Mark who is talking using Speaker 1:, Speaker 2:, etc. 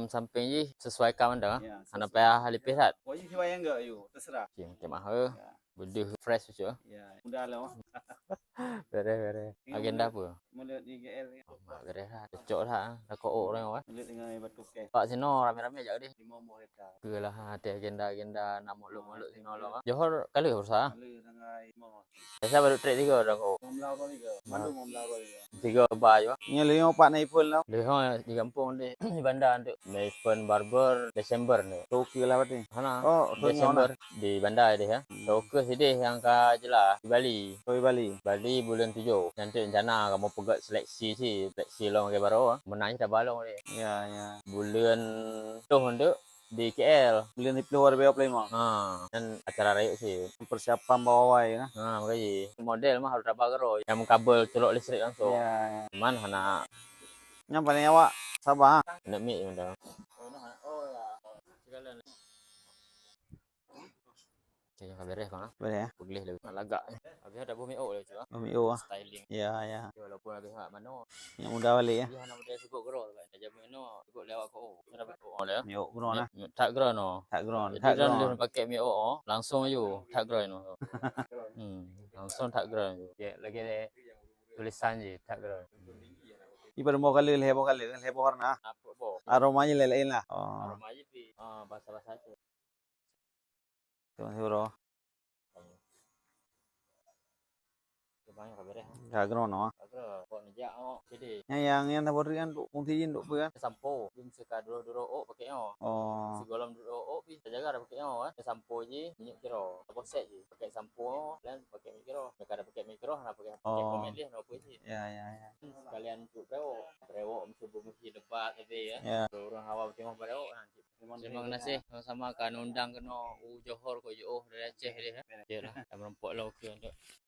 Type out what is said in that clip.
Speaker 1: Samping je sesuaikan anda.
Speaker 2: Ya,
Speaker 1: Anak
Speaker 2: sesuai.
Speaker 1: payah halipis kat.
Speaker 2: Oh, ini siapa yang enggak? Yuk, terserah.
Speaker 1: Cing macam mahal.
Speaker 2: Ya,
Speaker 1: Bedah fresh je.
Speaker 2: ya. Udah lah.
Speaker 1: Bere. Agenda apa?
Speaker 2: Mulut di GL.
Speaker 1: Mak bere lah. Cocok lah. Dah kok orang awak.
Speaker 2: Mulut dengan batu ke.
Speaker 1: Pak sino rame-rame aja deh.
Speaker 2: 50 hektar.
Speaker 1: Kelah ada agenda nak muluk-muluk sino lo. Johor kali usaha.
Speaker 2: Lalu sangai mau.
Speaker 1: Biasa baru trade tiga orang kok.
Speaker 2: Mau melawan juga. Mandu mau melawan juga.
Speaker 1: Tiga baju.
Speaker 2: Ini lagi pak naik pun lah.
Speaker 1: Dia di kampung di bandar tu. Maven Barber Desember ni.
Speaker 2: Toki lah berarti.
Speaker 1: Hana.
Speaker 2: Oh,
Speaker 1: Desember di bandar dia. Toke sedih yang ka jelah di Bali.
Speaker 2: Toki Bali.
Speaker 1: Bali bulan 7. Nanti rencana kamu pegat seleksi sih. Seleksi lo ke baru. Menang dah balong dia.
Speaker 2: Ya, ya.
Speaker 1: Bulan tu hendak di KL.
Speaker 2: Bulan itu luar biasa play mah.
Speaker 1: Dan acara raya sih.
Speaker 2: Persiapan bawa wae kan.
Speaker 1: Makanya model mah harus dapat kero. Yang kabel colok listrik langsung.
Speaker 2: Ya, ya.
Speaker 1: Man hana
Speaker 2: Yang paling awak Sabah.
Speaker 1: nak mik dah.
Speaker 2: Oh ya.
Speaker 1: Segala Cakap yang beres bang.
Speaker 2: Boleh ya.
Speaker 1: Boleh lagi. Lagak. Habis ada bumi oh lagi cakap.
Speaker 2: Bumi O ah.
Speaker 1: Styling.
Speaker 2: Ya, ya.
Speaker 1: Walaupun habis mak mana.
Speaker 2: Yang mudah balik ya.
Speaker 1: Dia nak model cukup gero kan. Aja mana cukup lewat ko. Ada ko le.
Speaker 2: Mi O ground lah.
Speaker 1: Tak gero no.
Speaker 2: Tak ground.
Speaker 1: Jadi
Speaker 2: Tak
Speaker 1: kan dia
Speaker 2: ground.
Speaker 1: pakai mi oh langsung aja tak gero no. Langsung tak gero. Ya lagi tulisan je tak gero.
Speaker 2: Ibarat mau kali heboh warna.
Speaker 1: Apa bo?
Speaker 2: Aromanya lelein lah. Oh.
Speaker 1: Aroma aja pi. Bahasa-bahasa tu.
Speaker 2: Tuh bro.
Speaker 1: Banyak beres.
Speaker 2: Tak ground no.
Speaker 1: Agak kok nejak oh. Jadi
Speaker 2: Yang taburian tu fungsi jin tu kan.
Speaker 1: sampo bim suka dulu oh pakai oh.
Speaker 2: Oh.
Speaker 1: Segolong dulu oh bisa jaga ada pakai oh kan. Sampo je minyak kiro. Apa set je pakai sampo dan pakai mikro. Mereka ada pakai mikro nak pakai komen dia nak apa je.
Speaker 2: Ya, ya, ya.
Speaker 1: Sekalian tu brewo mesti debat tadi ya.
Speaker 2: Ya.
Speaker 1: Orang awam tengok brewo nanti. Terima kasih sama-sama kan undang kena Johor ko yo dari Aceh dia. Ya lah, merempok lah okey untuk